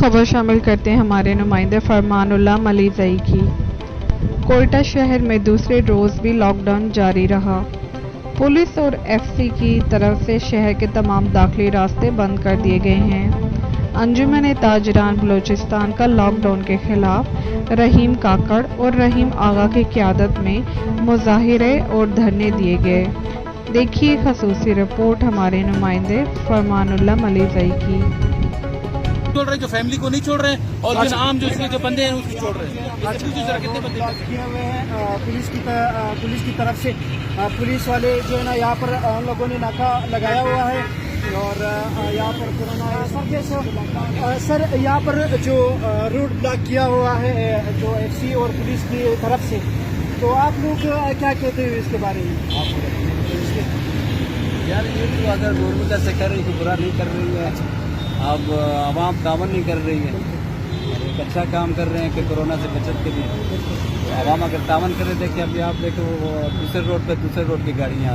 खबर शामिल करते हैं हमारे नुमाइंदे फरमानुल्लाह मलीज़ई की। कोयटा शहर में दूसरे रोज़ भी लॉकडाउन जारी रहा। पुलिस और एफसी की तरफ से शहर के तमाम दाखिली रास्ते बंद कर दिए गए हैं। अंजुमन ताजरान बलूचिस्तान का लॉकडाउन के खिलाफ रहीम काकड़ और रहीम आगा की क़यादत में मुजाहिरे और धरने दिए गए। देखिए खसूसी रिपोर्ट हमारे नुमाइंदे फरमानुल्लाह मलीज़ई की। छोड़ रहे जो फैमिली को नहीं छोड़ रहे हैं और जो आम जो इसके जो बंदे हैं उसको छोड़ रहे हैं। कितने बंदे किए हुए हैं पुलिस की तरफ से। पुलिस वाले जो है ना यहाँ पर हम लोगों ने नाका लगाया हुआ है और यहाँ पर कोरोना सर यहाँ पर जो रूट ब्लॉक किया हुआ है जो एफसी और पुलिस की तरफ से, तो आप लोग क्या कहते हैं इसके बारे में? यार ये तो अगर गवर्नमेंट ऐसे कर रही है, बुरा नहीं कर रही है, अब आवाम तावन नहीं कर रही है, एक अच्छा काम कर रहे हैं कि कोरोना से बचत के लिए। आवाम अगर तावन कर रहे थे कि अभी आप देखो दूसरे रोड पे दूसरे रोड की गाड़ियाँ